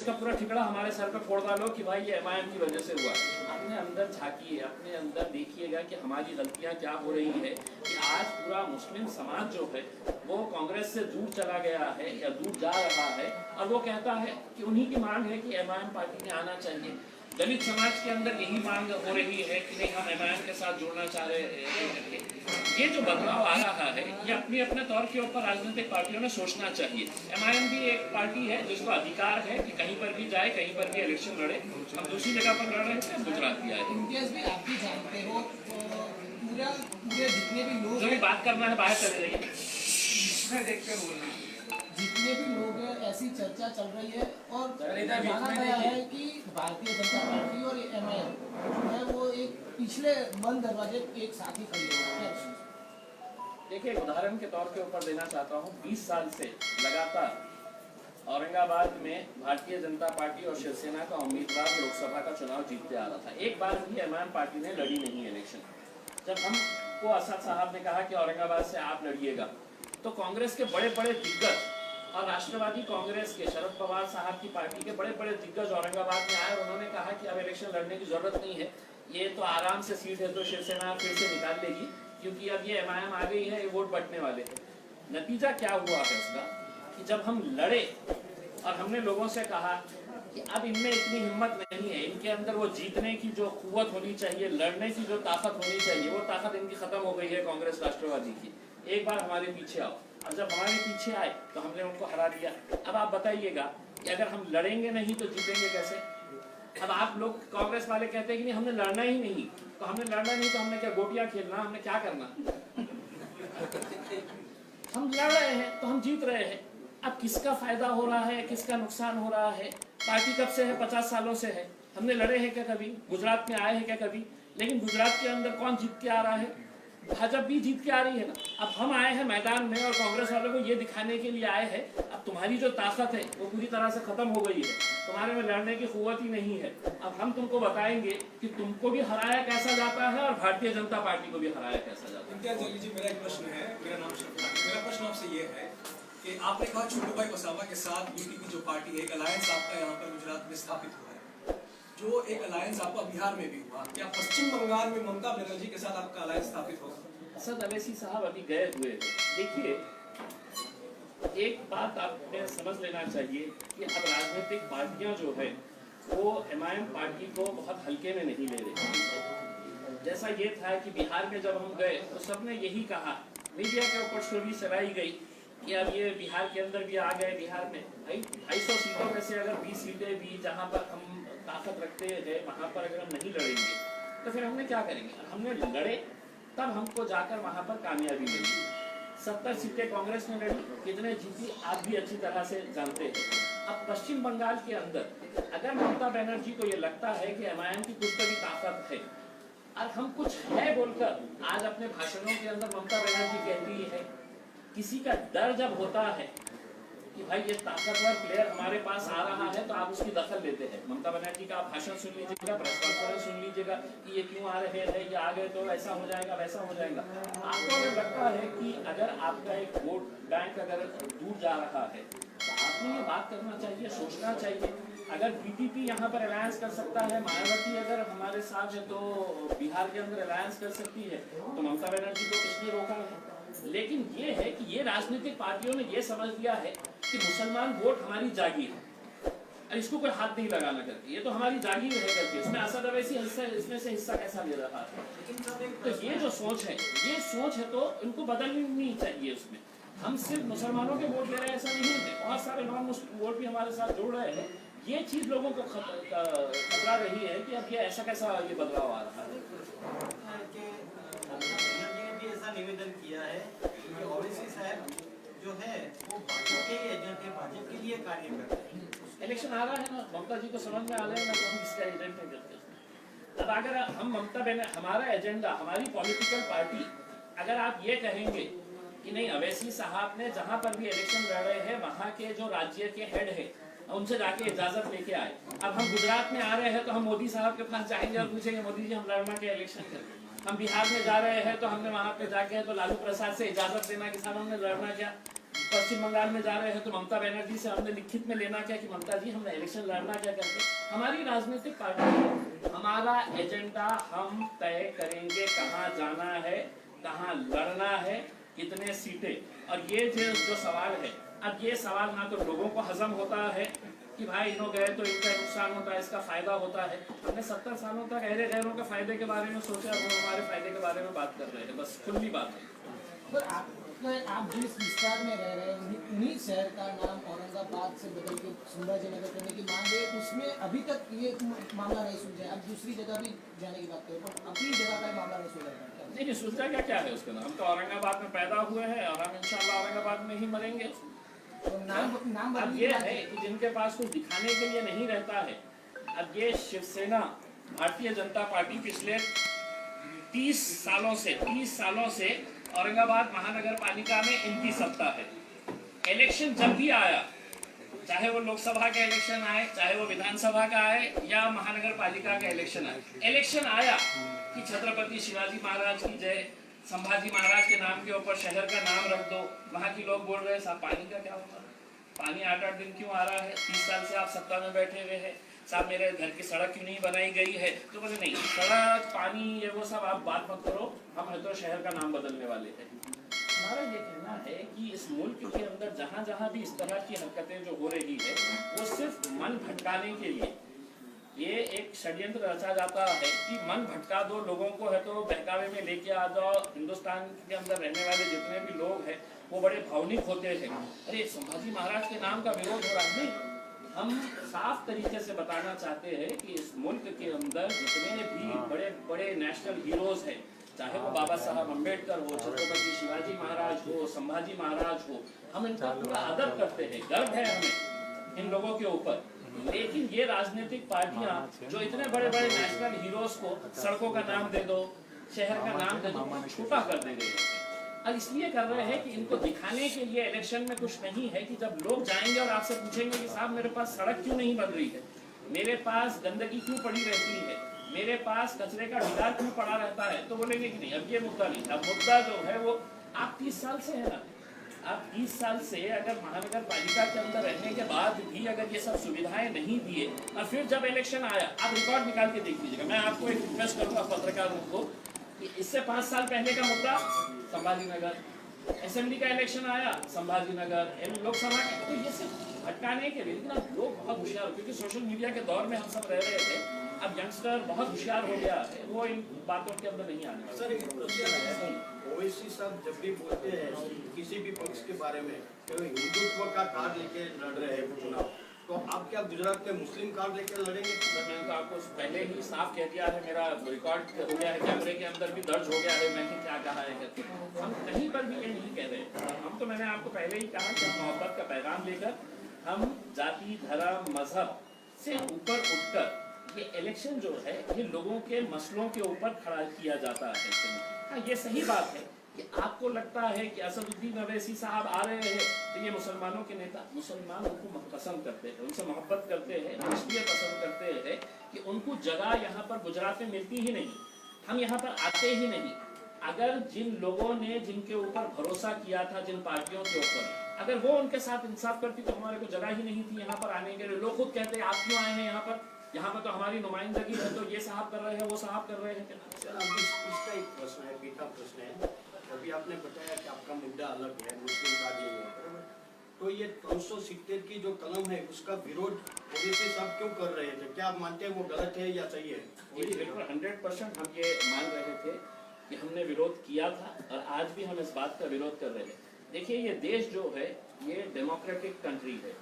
उसका पूरा ठिकड़ा हमारे सर पे फोड़ डालो कि भाई ये एमआईएम की वजह से हुआ। अपने अंदर झांकिए, अपने अंदर देखिएगा कि हमारी गलतियां क्या हो रही है कि आज पूरा मुस्लिम समाज जो है वो कांग्रेस से दूर चला गया है या दूर जा रहा है, और वो कहता है कि उन्हीं की मांग है कि एमआईएम पार्टी में आना चाहिए। दलित समाज के अंदर यही मांग हो रही है कि नहीं, हम एमआईएम के साथ जुड़ना चाह रहे हैं। ये जो बदलाव आ रहा है ये अपने अपने तौर के ऊपर राजनीतिक पार्टियों ने सोचना चाहिए। एमआईएम भी एक पार्टी है जिसको अधिकार है कि कहीं पर भी जाए, कहीं पर भी इलेक्शन लड़े। हम दूसरी जगह पर लड़ रहे थे, गुजरात भी आए। इम्तियाज भी आप भी जानते हो, पूरे जितने भी लोग जो भी बात करना है बाहर चले जाइए, देख कर बोलना। जितने भी लोग हैं ऐसी चर्चा चल रही है और जाना गया है कि भारतीय जनता पार्टी और एमआईएम जो है वो एक पिछले बंद दरवाजे एक साथ ही खड़ी है। देखिए, उदाहरण के तौर के ऊपर देना चाहता हूँ, 20 साल से लगातार औरंगाबाद में भारतीय जनता पार्टी और शिवसेना का उम्मीदवार लोकसभा का चुनाव जीतते आ रहा था। एक बार भी एमआईएम पार्टी ने लड़ी नहीं इलेक्शन। जब हमको असद साहब ने कहा कि औरंगाबाद से आप लड़िएगा, तो कांग्रेस के बड़े बड़े दिग्गज और राष्ट्रवादी कांग्रेस के शरद पवार साहब की पार्टी के बड़े बड़े दिग्गज औरंगाबाद में आए। उन्होंने कहा कि अब इलेक्शन लड़ने की जरूरत नहीं है, ये तो आराम से सीट है तो शिवसेना फिर से निकाल लेगी, क्योंकि अब ये एमआईएम आ गई है, ये वोट बंटने वाले हैं। नतीजा क्या हुआ है इसका कि जब हम लड़े और हमने लोगों से कहा कि अब इनमें इतनी हिम्मत नहीं है, इनके अंदर वो जीतने की जो कुव्वत होनी चाहिए, लड़ने की जो ताकत होनी चाहिए, वो ताकत इनकी खत्म हो गई है कांग्रेस राष्ट्रवादी की, एक बार हमारे पीछे आओ। और जब हमारे पीछे आए तो हमने उनको हरा दिया। अब आप बताइएगा कि अगर हम लड़ेंगे नहीं तो जीतेंगे कैसे? अब आप लोग कांग्रेस वाले कहते हैं कि नहीं, हमने लड़ना ही नहीं, तो हमने लड़ना नहीं तो हमने क्या गोटियां खेलना, हमने क्या करना? हम लड़ रहे हैं तो हम जीत रहे हैं। अब किसका फायदा हो रहा है, किसका नुकसान हो रहा है? पार्टी कब से है? 50 सालों से है। हमने लड़े हैं क्या कभी? गुजरात में आए हैं क्या कभी? लेकिन गुजरात के अंदर कौन जीत के आ रहा है? भाजपा भी जीत के आ रही है ना। अब हम आए हैं मैदान में और कांग्रेस वालों को ये दिखाने के लिए आए हैं अब तुम्हारी जो ताकत है वो पूरी तरह से खत्म हो गई है, तुम्हारे में लड़ने की कुव्वत ही नहीं है। अब हम तुमको बताएंगे कि तुमको भी हराया कैसा जाता है और भारतीय जनता पार्टी को भी हराया कैसा जाता है। इम्तियाज जलील जी, मेरा एक प्रश्न है। मेरा नाम शफकात है। मेरा प्रश्न आपसे ये है कि आपने कहा छोटू भाई वसावा के साथ यूपी की जो पार्टी है, एक अलायंस आपका यहाँ पर गुजरात में स्थापित हुआ है, जो एक अलायंस आपका बिहार में भी हुआ, क्या पश्चिम बंगाल में ममता बनर्जी के साथ आपका अलायंस स्थापित होगा? असद अवैसी साहब अभी गए हुए थे। देखिए, एक बात आपने समझ लेना चाहिए कि अब राजनीतिक पार्टियां जो है वो एमआईएम पार्टी को बहुत हल्के में नहीं ले रही। जैसा ये था कि बिहार में जब हम गए तो सबने यही कहा, मीडिया के ऊपर स्टोरी चलाई गई कि अब ये बिहार के अंदर भी आ गए। बिहार में 250 सीटों में से अगर 20 सीटें भी जहाँ पर हम ताकत रखते हैं वहाँ पर अगर हम नहीं लड़ेंगे तो फिर हमने क्या करेंगे? हमने लड़े तब हमको जाकर वहाँ पर कामयाबी मिली। 70 सीटें कांग्रेस ने लड़ी, कितने जीती आप भी अच्छी तरह से जानते हैं। अब पश्चिम बंगाल के अंदर अगर ममता बनर्जी को ये लगता है कि एमआईएम की कुछ तो भी ताकत है और हम कुछ है बोलकर आज अपने भाषणों के अंदर ममता बनर्जी कहती है, किसी का डर जब होता है कि भाई ये ताकतवर प्लेयर हमारे पास आ रहा है तो आप उसकी दखल लेते हैं। ममता बनर्जी का आप भाषण सुन लीजिएगा, प्रेस कॉन्फ्रेंस सुन लीजिएगा कि ये क्यों आ रहे हैं, ये आ गए तो ऐसा हो जाएगा वैसा हो जाएगा। आपको अगर लगता है कि अगर आपका एक वोट बैंक अगर दूर जा रहा है तो आपको ये बात करना चाहिए, सोचना चाहिए। अगर बीटीपी यहाँ पर अलायंस कर सकता है, मायावती अगर हमारे साथ है तो बिहार के अंदर अलायंस कर सकती है, तो ममता बनर्जी को किसने रोका है? लेकिन ये है कि ये राजनीतिक पार्टियों ने ये समझ लिया है कि मुसलमान वोट हमारी जागीर है और इसको कोई हाथ नहीं लगाना करके, ये तो हमारी जागीर है करके। इसमें असद अवैसी इसमें से हिस्सा कैसा ले रहा है? तो ये जो सोच है, ये सोच है तो इनको बदलनी चाहिए। उसमें हम सिर्फ मुसलमानों के वोट ले रहे हैं ऐसा नहीं है, बहुत सारे नॉन मुस्लिम वोट भी हमारे साथ जुड़ रहे हैं। ये चीज लोगों को खतरा रही है कि अब ये ऐसा कैसा ये बदलाव आ रहा है। ऐसा निवेदन किया है कि ओवैसी साहब जो है वो भाजपा के एजेंट है, भाजपा के लिए कार्य करते हैं। इलेक्शन आ रहा है ना, ममता जी को समझ में आ रहा है ना तो हम किसका एजेंट है करते। अब अगर हम ममता बनर्जी हमारा एजेंडा, हमारी पॉलिटिकल पार्टी, अगर आप ये कहेंगे कि नहीं अवैसी साहब ने जहाँ पर भी इलेक्शन लड़ रहे हैं वहाँ के जो राज्य के हेड है उनसे जाके इजाजत लेके आए। अब हम गुजरात में आ रहे हैं तो हम मोदी साहब के पास जाएंगे और पूछेंगे मोदी जी हम लड़ना के इलेक्शन करें। हम बिहार में जा रहे हैं तो हमने वहाँ पे जाके तो लालू प्रसाद से इजाजत लेना कि साहब हमने लड़ना क्या। पश्चिम बंगाल में जा रहे हैं तो ममता बनर्जी से हमने लिखित में लेना क्या कि ममता जी हमने इलेक्शन लड़ना क्या करके। हमारी राजनीतिक पार्टी, हमारा एजेंडा हम तय करेंगे, कहाँ जाना है, कहाँ लड़ना है, कितने सीटें। और ये जो सवाल है, अब ये सवाल ना तो लोगों को हजम होता है कि भाई इन्हों गए तो इनका नुकसान होता है, इसका फायदा होता है। हमने 70 सालों तक अहले गैरों के फायदे के बारे में सोचा, वो हमारे फायदे के बारे में बात कर रहे हैं, बस खुली बात है। पर आप जिस विस्तार में रह रहे हैं उन्हीं शहर का नाम औरंगाबाद से बदल के संभाजी नगर करने की मांग है, उसमें अभी तक ये मामला नहीं सुलझा। अब दूसरी जगह भी जाने की बात करें तो अपनी जगह का मामला नहीं सुलझा। नहीं सुलझा क्या है उसका नाम, हम तो औरंगाबाद में पैदा हुए हैं और हम इंशाल्लाह औरंगाबाद में ही मरेंगे। तो नाम अब ये है कि जिनके पास कुछ दिखाने के लिए नहीं रहता है, अब ये शिवसेना भारतीय जनता पार्टी पिछले 30 सालों से औरंगाबाद महानगर पालिका में इनकी सत्ता है। इलेक्शन जब भी आया, चाहे वो लोकसभा का इलेक्शन आए, चाहे वो विधानसभा का आए या महानगर पालिका का इलेक्शन आए, इलेक्शन आया कि छत्रपति शिवाजी महाराज की जय, संभाजी महाराज के नाम के ऊपर शहर का नाम रख दो। वहाँ के लोग बोल रहे हैं साहब पानी का क्या होगा, पानी 8-8 दिन क्यों आ रहा है, 30 साल से आप सत्ता में बैठे हुए हैं, साहब मेरे घर की सड़क क्यों नहीं बनाई गई है। तो बोले नहीं, सड़क पानी ये वो सब आप बात मत करो, हम है तो शहर का नाम बदलने वाले हैं। हमारा ये कहना है कि इस मुल्क के अंदर जहाँ जहाँ भी इस तरह की हरकतें जो हो रही है वो सिर्फ मन भटकाने के लिए ये एक षड्यंत्र रचा जाता है कि मन भटका दो लोगों को, है तो बहकावे में लेके आ जाओ। हिंदुस्तान के अंदर रहने वाले जितने भी लोग हैं वो बड़े भावनिक होते हैं, अरे संभाजी महाराज के नाम का विरोध हो रहा है। नहीं, हम साफ तरीके से बताना चाहते हैं कि इस मुल्क के अंदर जितने भी बड़े बड़े नेशनल हीरोज हैं, चाहे वो बाबा साहब अम्बेडकर हो, छत्रपति शिवाजी महाराज हो, संभाजी महाराज हो, हम इनका पूरा आदर करते हैं, गर्व है हमें इन लोगों के ऊपर। लेकिन ये राजनीतिक पार्टियां जो इतने बड़े बड़े नेशनल हीरोज को सड़कों का नाम दे दो, शहर का नाम दे दो, छूटा कर देंगे। और इसलिए कर रहे हैं कि इनको दिखाने के लिए इलेक्शन में कुछ नहीं है कि जब लोग जाएंगे और आपसे पूछेंगे कि साहब मेरे पास सड़क क्यों नहीं बन रही है, मेरे पास गंदगी क्यों पड़ी रहती है, मेरे पास कचरे का ढिगार क्यों पड़ा रहता है, तो बोलेंगे कि नहीं अब ये मुद्दा नहीं। अब मुद्दा जो है वो आप 30 साल से है ना, आप 30 साल से अगर महानगर पालिका के अंदर रहने के बाद भी अगर ये सब सुविधाएं नहीं दिए और फिर जब इलेक्शन आया, आप रिकॉर्ड निकाल के देख लीजिएगा। मैं आपको एक रिक्वेस्ट करूंगा पत्रकारों को कि इससे 5 साल पहले का मुद्दा संभाजी नगर, असेंबली का इलेक्शन आया संभाजी नगर, लोकसभा का, तो ये सिर्फ भटकाने के लिए। लेकिन अब लोग बहुत होशियार, क्योंकि सोशल मीडिया के दौर में हम सब रह रहे थे, अब यंगस्टर बहुत होशियार हो गया है, वो इन बातों के अंदर नहीं आने वाला। ओवैसी साहब जब भी बोलते हैं किसी भी पक्ष के बारे में तो हिंदुत्व का कार्ड लेके लड़ रहे हैं चुनाव, तो आप क्या गुजरात के मुस्लिम कार्ड लेके लड़ेंगे? मैंने तो आपको पहले ही साफ कह दिया है, मेरा रिकॉर्ड हो गया है, कैमरे के अंदर भी दर्ज हो गया है मैंने क्या कहा है। हम कहीं पर भी ये नहीं कह रहे, हम तो मैंने आपको पहले ही कहा कि हम मोहब्बत का पैगाम लेकर, हम जाति धर्म मजहब से ऊपर उठकर ये इलेक्शन जो है ये लोगों के मसलों के ऊपर खड़ा किया जाता है। हाँ, ये सही बात है कि आपको लगता है कि असदुद्दीन अवैसी साहब आ रहे हैं तो ये मुसलमानों के नेता, मुसलमान उनको पसंद करते हैं, उनसे मोहब्बत करते हैं, इसलिए पसंद करते हैं कि उनको जगह यहाँ पर गुजरात में मिलती ही नहीं, हम यहाँ पर आते ही नहीं। अगर जिन लोगों ने जिनके ऊपर भरोसा किया था, जिन पार्टियों के ऊपर, अगर वो उनके साथ इंसाफ करती तो हमारे को जगह ही नहीं थी यहाँ पर आने के लिए। लोग खुद कहते हैं आप क्यों आए हैं यहाँ पर तो हमारी नुमाइंदगी है, तो ये साहब कर रहे हैं, वो साहब कर रहे हैं। सर अब इसका एक प्रश्न है, बेटा प्रश्न है, अभी आपने बताया कि आपका मुद्दा अलग है, मुस्लिम का नहीं है, तो ये 370 की जो कलम है उसका विरोध ओवैसी साहब क्यों कर रहे थे? क्या आप मानते हैं वो गलत है या सही है? बिल्कुल 100% हम ये मान रहे थे कि हमने विरोध किया था और आज भी हम इस बात का विरोध कर रहे हैं। देखिए ये देश जो है ये डेमोक्रेटिक कंट्री है,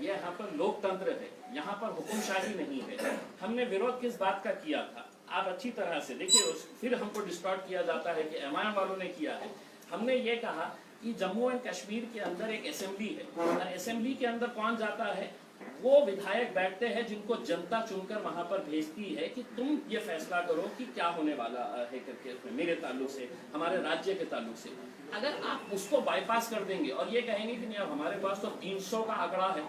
ये यहाँ पर लोकतंत्र है, यहाँ पर हुक्मशाही नहीं है। हमने विरोध किस बात का किया था आप अच्छी तरह से देखिए, फिर हमको डिस्टॉर्ट किया जाता है कि एमआईएम वालों ने किया है। हमने ये कहा कि जम्मू एंड कश्मीर के अंदर एक असेंबली है और असेंबली के अंदर कौन जाता है, वो विधायक बैठते हैं जिनको जनता चुनकर वहां पर भेजती है कि तुम ये फैसला करो कि क्या होने वाला है करके, मेरे ताल्लुक से, हमारे राज्य के ताल्लुक से। अगर आप उसको बाईपास कर देंगे और ये कहेंगे कि नहीं अब हमारे पास तो 300 का आंकड़ा है,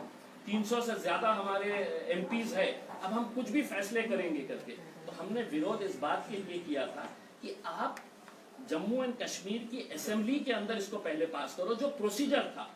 300 से ज्यादा हमारे एमपीज है, अब हम कुछ भी फैसले करेंगे करके, तो हमने विरोध इस बात के लिए किया था कि आप जम्मू एंड कश्मीर की असेंबली के अंदर इसको पहले पास करो। जो प्रोसीजर था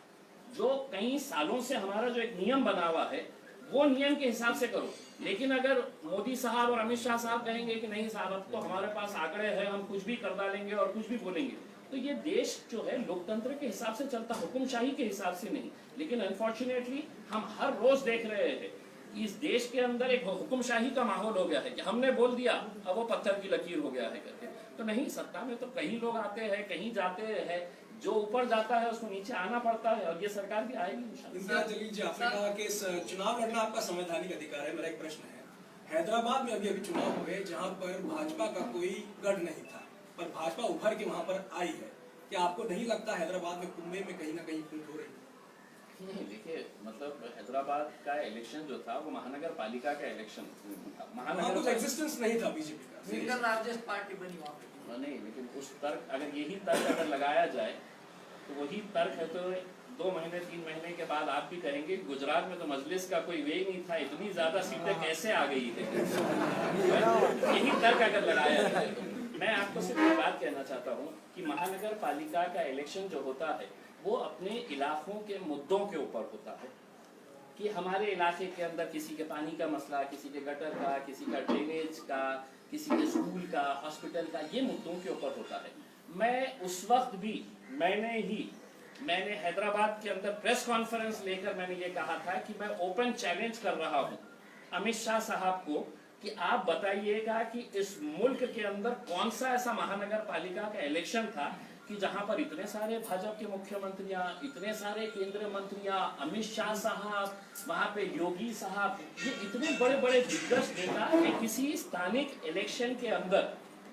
जो कई सालों से हमारा जो एक नियम बना हुआ है वो नियम के हिसाब से करो। लेकिन अगर मोदी साहब और अमित शाह साहब कहेंगे कि नहीं साहब अब तो हमारे पास आंकड़े हैं, हम कुछ भी कर डालेंगे और कुछ भी बोलेंगे, तो ये देश जो है लोकतंत्र के हिसाब से चलता, हुकुमशाही के हिसाब से नहीं। लेकिन अनफॉर्चुनेटली हम हर रोज देख रहे हैं कि इस देश के अंदर एक हुकुमशाही का माहौल हो गया है कि हमने बोल दिया अब वो पत्थर की लकीर हो गया है करके। तो नहीं, सत्ता में तो कहीं लोग आते हैं, कहीं जाते हैं, जो ऊपर जाता है उसको नीचे आना पड़ता है, और ये सरकार भी आएगी इंशाल्लाह। इम्तियाज जलील जी, आपने कहा कि इस चुनाव लड़ना आपका संवैधानिक अधिकार है। मेरा एक प्रश्न है, हैदराबाद में अभी चुनाव हुए जहां पर भाजपा का कोई गढ़ नहीं था, पर भाजपा उभर के वहां पर आई है, क्या आपको नहीं लगता हैदराबाद में कुंभे में कहीं ना कहीं फूट हो रही है? नहीं, देखिए मतलब हैदराबाद का इलेक्शन जो था वो महानगर पालिका का इलेक्शन था। वहां तो एग्जिस्टेंस नहीं था बीजेपी का, सिंगल लार्जेस्ट पार्टी बनी वहाँ पे। नहीं, लेकिन उस तर्क, अगर यही तर्क अगर लगाया जाए तो वही तर्क है तो 2 महीने 3 महीने के बाद आप भी कहेंगे गुजरात में तो मजलिस का कोई वे नहीं था, इतनी ज्यादा सीटें कैसे आ गई है। यही तर्क अगर लगाया जाए तो मैं आपको सिर्फ एक बात कहना चाहता हूँ कि महानगर पालिका का इलेक्शन जो होता है वो अपने इलाकों के मुद्दों के ऊपर होता है कि हमारे इलाके के अंदर किसी के पानी का मसला, किसी के गटर का, किसी का ड्रेनेज का, किसी के स्कूल का, हॉस्पिटल का, ये मुद्दों के ऊपर होता है। मैं उस वक्त भी मैंने हैदराबाद के अंदर प्रेस कॉन्फ्रेंस लेकर मैंने ये कहा था कि मैं ओपन चैलेंज कर रहा हूँ अमित शाह साहब को कि आप बताइएगा कि इस मुल्क के अंदर कौन सा ऐसा महानगर पालिका का इलेक्शन था कि जहां पर इतने सारे भाजपा के मुख्यमंत्रियां, इतने सारे केंद्रीय मंत्रियां, अमित शाह साहब, वहां पे योगी साहब, ये इतने बड़े बड़े दिग्गज नेता किसी स्थानिक इलेक्शन के अंदर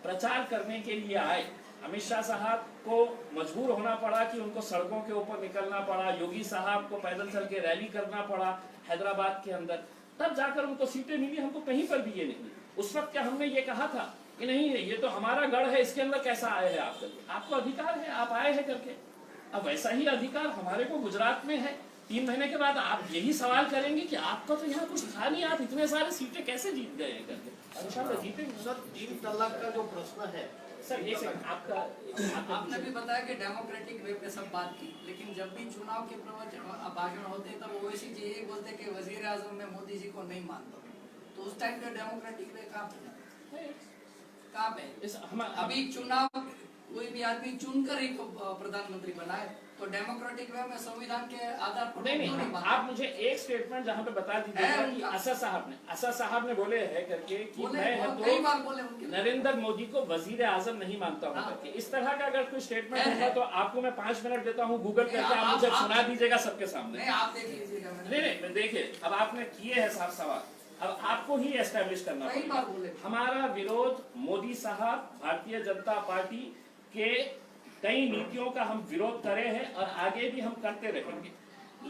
प्रचार करने के लिए आए। अमित शाह साहब को मजबूर होना पड़ा कि उनको सड़कों के ऊपर निकलना पड़ा, योगी साहब को पैदल चल के रैली करना पड़ा हैदराबाद के अंदर, तब जाकर उनको सीटें मिली। हमको कहीं पर भी ये नहीं। उस वक्त क्या हमने ये कहा था कि नहीं ये तो हमारा गढ़ है, इसके अंदर कैसा आए हैं आप करके? आपको अधिकार है, आप आए हैं करके। अब वैसा ही अधिकार हमारे को गुजरात में है। 3 महीने के बाद आप यही सवाल करेंगे कि आपका तो यहाँ कुछ था नहीं, आप इतने सारे सीटें कैसे जीत गए करके? इंशाल्लाह जीतेंगे। सर 3 तलाक का जो प्रश्न है सर, एक सेकंड, आपने भी बताया कि डेमोक्रेटिक वे पे सब बात की, लेकिन जब भी चुनाव के प्रवचन भाषण होते तब ओवैसी जी ये बोलते कि वजीर आजम में मोदी जी को नहीं मानता, तो उस टाइम पे डेमोक्रेटिक वे कहाँ पे? अभी चुनाव कोई भी आदमी चुनकर ही प्रधानमंत्री बनाए, तो डेमोक्रेटिक वे में संविधान के आधार पर नहीं, आप मुझे एक स्टेटमेंट जहाँ पे बता दीजिएगा कि असद साहब ने बोले हैं करके कि मैं तो नरेंद्र मोदी को वजीर आजम नहीं मानता हूँ करके। इस तरह का अगर कोई स्टेटमेंट होगा तो आपको मैं 5 मिनट देता हूँ, गूगल करके आप मुझे सुना दीजिएगा सबके सामने। आप देख लीजिएगा। नहीं, देखिए अब आपने किए हैं साफ सवाल, अब आपको ही एस्टेब्लिश करना पड़ेगा। हमारा विरोध मोदी साहब, भारतीय जनता पार्टी के कई नीतियों का हम विरोध करे हैं और आगे भी हम करते रहेंगे।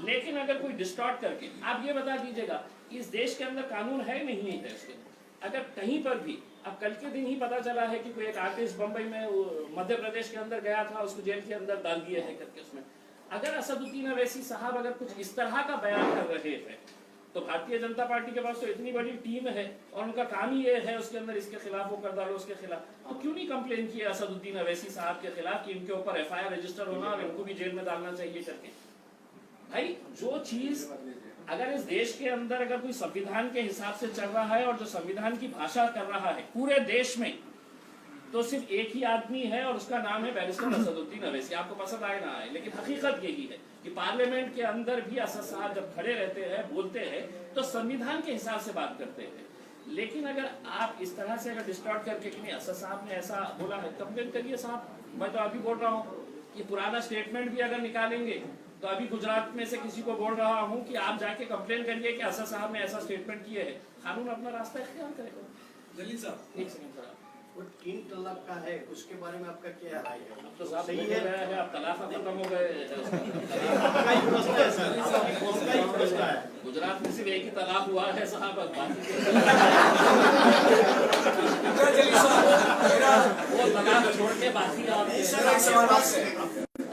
लेकिन अगर कोई डिस्टॉर्ट करके आप ये बता दीजिएगा इस देश के अंदर कानून है नहीं है इसके, अगर कहीं पर भी, अब कल के दिन ही पता चला है कि कोई एक आर्टिस्ट बंबई में मध्य प्रदेश के अंदर गया था, उसको जेल के अंदर डाल दिया है करके। उसमें अगर असदुद्दीन अवैसी साहब अगर कुछ इस तरह का बयान कर रहे हैं तो भारतीय जनता पार्टी के पास तो इतनी बड़ी टीम है और उनका काम ही ये है उसके अंदर इसके खिलाफ वो कर डालो, उसके खिलाफ, तो क्यों नहीं कंप्लेन किया असदुद्दीन अवैसी साहब के खिलाफ कि इनके ऊपर FIR रजिस्टर होना और इनको भी जेल में डालना चाहिए करके? भाई जो चीज अगर इस देश के अंदर अगर कोई संविधान के हिसाब से चल रहा है और जो संविधान की भाषा कर रहा है पूरे देश में, तो सिर्फ एक ही आदमी है और उसका नाम है बैरिस्टर असदुद्दीन अवैसी। आपको पसंद आए ना आए, लेकिन हकीकत यही है कि पार्लियामेंट के अंदर भी असद साहब जब खड़े रहते हैं, बोलते हैं, तो संविधान के हिसाब से बात करते हैं। लेकिन अगर आप इस तरह से अगर डिस्टॉर्ट करके कि नहीं असद साहब ने ऐसा बोला है, कंप्लेन करिए साहब। मैं तो अभी बोल रहा हूँ कि पुराना स्टेटमेंट भी अगर निकालेंगे तो अभी गुजरात में से किसी को बोल रहा हूँ कि आप जाके कंप्लेन करिए कि असद साहब ने ऐसा स्टेटमेंट किए है। कानून अपना रास्ता इख्तियार करेगा। जलील साहब, एक सेकंड सर, वो 3 तलाक का है, उसके बारे में आपका क्या राय है? अब तो साहब सही है, अब तलाक खत्म हो गए। आपका ही प्रश्न है सर, आपका ही प्रश्न है। गुजरात में सिर्फ एक ही तलाक हुआ है साहब, वो तलाक छोड़ के बाकी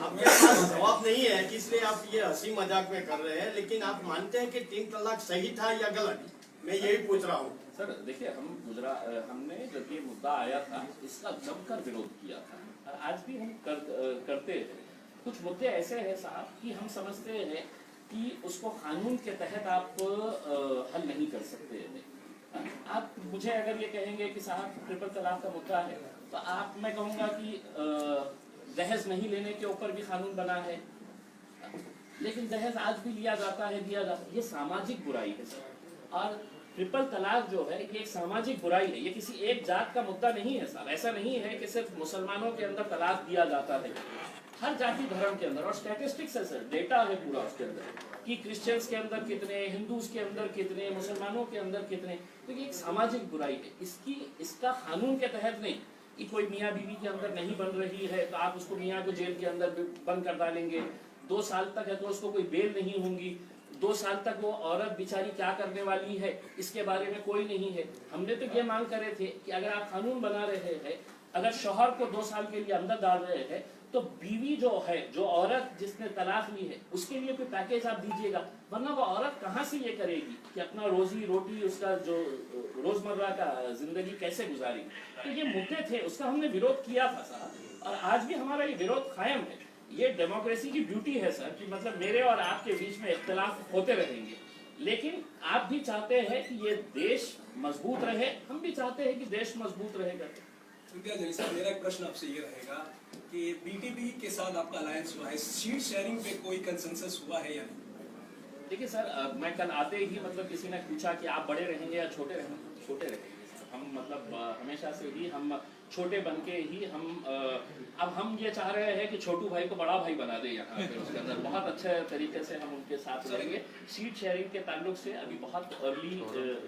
आपके पास जवाब नहीं है कि इसलिए आप ये हंसी मजाक में कर रहे हैं, लेकिन आप मानते हैं कि 3 तलाक सही था या गलत? मैं यही पूछ रहा हूँ सर। देखिए हमने जब ये मुद्दा आया था इसका जमकर विरोध किया था और आज भी हम करते हैं। कुछ मुद्दे ऐसे हैं साहब कि हम समझते हैं कि उसको कानून के तहत आप हल नहीं कर सकते हैं। आप मुझे अगर ये कहेंगे कि साहब ट्रिपल तलाक का मुद्दा है, तो आप मैं कहूँगा कि दहेज नहीं लेने के ऊपर भी कानून बना है, लेकिन दहेज आज भी लिया जाता है, दिया जाता है। ये सामाजिक बुराई है सर। और ट्रिपल तलाक जो है ये एक सामाजिक बुराई है, ये किसी एक जात का मुद्दा नहीं है साहब। ऐसा नहीं है कि सिर्फ मुसलमानों के अंदर तलाक दिया जाता है, हर जाति धर्म के अंदर। और स्टैटिस्टिक्स है सर, डेटा है पूरा उसके अंदर कि क्रिश्चियंस के अंदर कितने, हिंदूज के अंदर कितने, मुसलमानों के अंदर कितने। तो ये एक सामाजिक बुराई है। इसका कानून के तहत नहीं कि कोई मियाँ बीवी के अंदर नहीं बन रही है तो आप उसको मियाँ को जेल के अंदर बंद कर डालेंगे। 2 साल तक है तो उसको कोई बेल नहीं होंगी। 2 साल तक वो औरत बेचारी क्या करने वाली है इसके बारे में कोई नहीं है। हमने तो ये मांग करे थे कि अगर आप कानून बना रहे हैं, अगर शौहर को 2 साल के लिए अंदर डाल रहे हैं, तो बीवी जो है, जो औरत जिसने तलाक ली है, उसके लिए कोई पैकेज आप दीजिएगा, वरना वो औरत कहाँ से ये करेगी कि अपना रोजी रोटी, उसका जो रोजमर्रा का जिंदगी कैसे गुजारेगी। तो ये मुद्दे थे, उसका हमने विरोध किया था साहब, और आज भी हमारा ये विरोध कायम है। ये डेमोक्रेसी की ब्यूटी है सर कि मतलब मेरे और आपके बीच में इख्तिलाफ होते रहेंगे, लेकिन आप भी चाहते हैं कि ये देश मजबूत रहे, हम भी चाहते हैं कि देश मजबूत रहेगा। मेरा एक प्रश्न आपसे ये रहेगा कि बीटीपी के साथ आपका अलायंस हुआ है, सीट शेयरिंग पे कोई कंसेंसस हुआ है या नहीं? देखिए सर, मैं कल आते ही मतलब किसी ने पूछा कि आप बड़े रहेंगे या छोटे रहेंगे। छोटे रहेंगे सर। हम मतलब हमेशा से ही हम छोटे बन के ही अब हम ये चाह रहे हैं कि छोटू भाई को बड़ा भाई बना दे यहाँ पे उसके अंदर। बहुत अच्छे तरीके से हम उनके साथ रहेंगे। सीट शेयरिंग के ताल्लुक से अभी बहुत अर्ली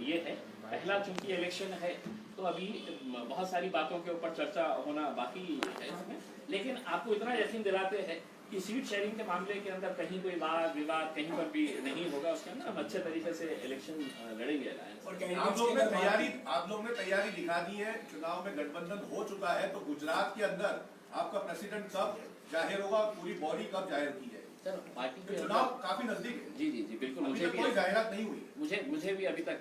ये है, पहला चूंकि इलेक्शन है तो अभी बहुत सारी बातों के ऊपर चर्चा होना बाकी है इसमें। लेकिन आपको इतना यकीन दिलाते हैं कि सीट शेयरिंग के मामले के अंदर कहीं कोई वाद विवाद कहीं पर भी नहीं होगा। उसके अंदर हम अच्छे तरीके से इलेक्शन लड़ेंगे अलायंस। आप लोग ने तैयारी दिखा दी है, चुनाव में गठबंधन हो चुका है, तो गुजरात के अंदर आपका प्रेसिडेंट कब जाहिर होगा, पूरी बॉडी कब जाहिर की है? सर पार्टी के चुनाव काफी नजदीक है। जी जी जी बिल्कुल। मुझे भी कोई जाहिरात नहीं हुई। मुझे भी अभी तक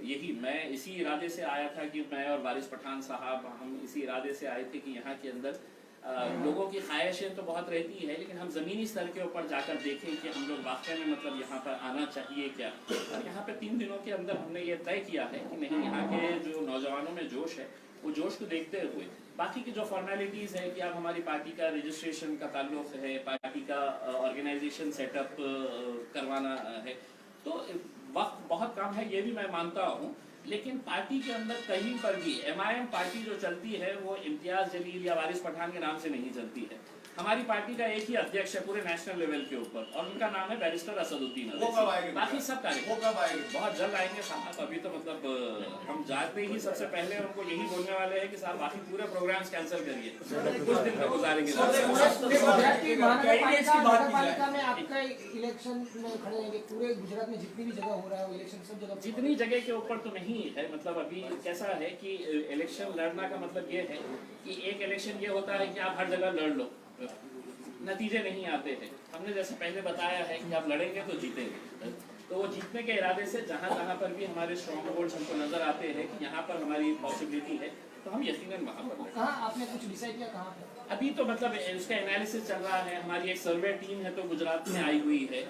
यही, मैं इसी इरादे से आया था कि मैं और वारिस पठान साहब हम इसी इरादे से आए थे कि यहाँ के अंदर लोगों की ख्वाहिशें तो बहुत रहती है, लेकिन हम ज़मीनी स्तर के ऊपर जाकर देखें कि हम लोग वाकई में मतलब यहाँ पर आना चाहिए क्या। और यहाँ पे 3 दिनों के अंदर हमने ये तय किया है कि नहीं, यहाँ के जो नौजवानों में जोश है वो जोश को देखते हुए बाकी की जो फॉर्मेलिटीज़ है कि अब हमारी पार्टी का रजिस्ट्रेशन का ताल्लुक है, पार्टी का ऑर्गेनाइजेशन सेटअप करवाना है, तो वक्त बहुत कम है, ये भी मैं मानता हूँ। लेकिन पार्टी के अंदर कहीं पर भी MIM पार्टी जो चलती है वो इम्तियाज जलील या वारिस पठान के नाम से नहीं चलती है। हमारी पार्टी का एक ही अध्यक्ष है पूरे नेशनल लेवल के ऊपर, और उनका नाम है बैरिस्टर असदुद्दीन। वो कब आएंगे? बाकी सब वो कब आएंगे? बहुत जल्द आएंगे साहब। अभी तो मतलब हम जाते ही सबसे पहले उनको यही बोलने वाले हैं कि साहब बाकी पूरे प्रोग्राम्स कैंसिल करिए, कुछ दिन में गुजारेंगे। नगरपालिका में आपका इलेक्शन में खड़े रहेंगे, पूरे गुजरात में जितनी भी जगह हो रहा है इलेक्शन सब जगह, जितनी जगह के ऊपर तो नहीं है। मतलब अभी कैसा है कि इलेक्शन लड़ना का मतलब ये है कि एक इलेक्शन ये होता है कि आप हर जगह लड़ लो, नतीजे नहीं आते हैं। हमने जैसे पहले बताया है कि आप लड़ेंगे तो जीतेंगे, तो वो जीतने के इरादे से जहाँ जहाँ पर भी हमारे स्ट्रॉन्ग होल्ड्स हमको नजर आते हैं कि यहाँ पर हमारी पॉसिबिलिटी है, तो हम यकीनन वहाँ पर लड़ेंगे। कहाँ आपने कुछ डिसाइड किया कहाँ पे? अभी तो मतलब उसका एनालिसिस चल रहा है। हमारी एक सर्वे टीम है तो गुजरात में आई हुई है,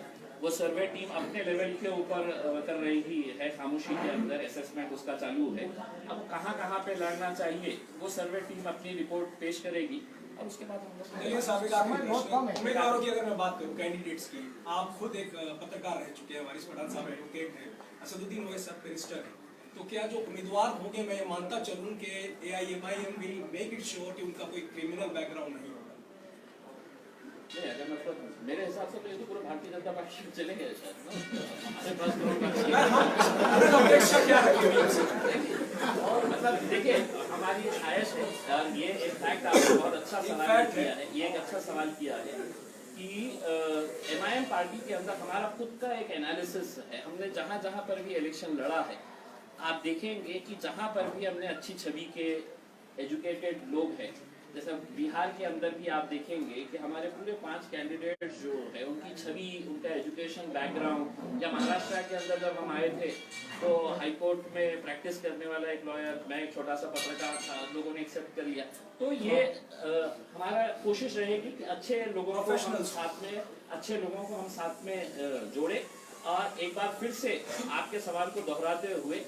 वो सर्वे टीम अपने लेवल के ऊपर कर रही है, खामोशी के अंदर असेसमेंट उसका चालू है। अब कहाँ कहाँ पे लड़ना चाहिए वो सर्वे टीम अपनी रिपोर्ट पेश करेगी, और उसके बाद उम्मीदवारों की अगर मैं बात करूं, कैंडिडेट्स की, आप खुद एक पत्रकार रह चुके हैं, वारिस पठान साहब एडवोकेट हैं, असदुद्दीन ओवैसी साहब बैरिस्टर हैं, तो क्या जो उम्मीदवार होंगे, मैं ये मानता चलूं कि AIMIM will make it sure कि उनका कोई क्रिमिनल बैकग्राउंड नहीं होगा? नहीं, अगर मतलब मेरे हिसाब से तो ये तो पूरा भारतीय जनता पार्टी में चलेंगे और मतलब देखिए हमारी ख्वाहिश है, ये एक फैक्ट आपने बहुत अच्छा सवाल किया है, ये एक अच्छा सवाल किया है कि MIM पार्टी के अंदर हमारा खुद का एक एनालिसिस है। हमने जहाँ जहाँ पर भी इलेक्शन लड़ा है, आप देखेंगे कि जहाँ पर भी हमने अच्छी छवि के एजुकेटेड लोग हैं, जैसे बिहार के अंदर भी आप देखेंगे कि हमारे पूरे 5 कैंडिडेट जो है उनकी छवि, उनका एजुकेशन बैकग्राउंड, या महाराष्ट्र के अंदर जब हम आए थे तो हाई कोर्ट में प्रैक्टिस करने वाला एक लॉयर, मैं एक छोटा सा पत्रकार था, लोगों ने एक्सेप्ट कर लिया। तो ये हमारा कोशिश रहेगी कि अच्छे लोगों को हम साथ में, अच्छे लोगों को हम साथ में जोड़े। और एक बार फिर से आपके सवाल को दोहराते हुए,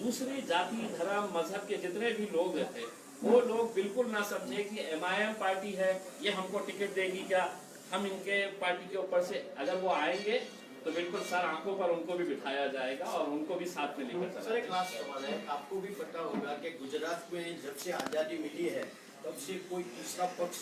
दूसरी जाति, धर्म, मजहब के जितने भी लोग थे, वो लोग बिल्कुल ना समझे कि MIM पार्टी है, ये हमको टिकट देगी क्या, हम इनके पार्टी के ऊपर से, अगर वो आएंगे तो बिल्कुल सर आंखों पर उनको भी बिठाया जाएगा और उनको भी साथ में लेकर सर एक लास्ट सवाल है, आपको भी पता होगा कि गुजरात में जब से आज़ादी मिली है तब से कोई तीसरा पक्ष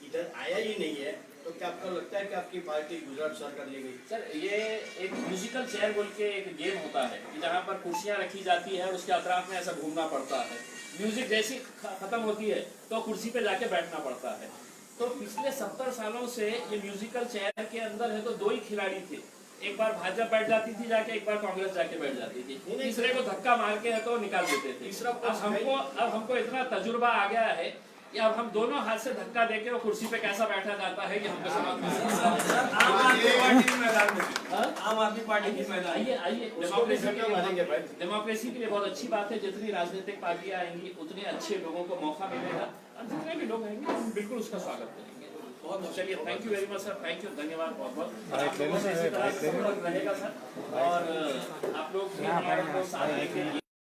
इधर आया ही नहीं है, तो क्या आपको लगता है कि आपकी पार्टी गुजरात सरकार ले गई? सर ये एक म्यूजिकल चेयर बोल के एक गेम होता है जहाँ पर कुर्सियाँ रखी जाती है, उसके अतराफ में ऐसा घूमना पड़ता है, म्यूजिक जैसी खत्म होती है तो कुर्सी पे जाके बैठना पड़ता है। तो पिछले 70 सालों से ये म्यूजिकल चेयर के अंदर है तो दो ही खिलाड़ी थे, एक बार भाजपा बैठ जाती थी जाके, एक बार कांग्रेस जाके बैठ जाती थी, तीसरे को धक्का मार के है तो निकाल देते थे। अब हमको इतना तजुर्बा आ गया है कि अब हम दोनों हाथ से धक्का देके वो कुर्सी पे कैसा बैठा जाता है कि हमको समझ में आम आदमी पार्टी के मैदान में, आम आदमी पार्टी के मैदान में। आइए डेमोक्रेसी के लिए बहुत अच्छी बात है, जितनी राजनीतिक पार्टियां आएंगी उतने अच्छे लोगों को मौका मिलेगा और जितने भी लोग आएंगे हम बिल्कुल उसका स्वागत करेंगे। बहुत चलिए, thank you very much sir, thank you, धन्यवाद बहुत बहुत। रहेगा सर और आप लोग भी हमारे साथ लेके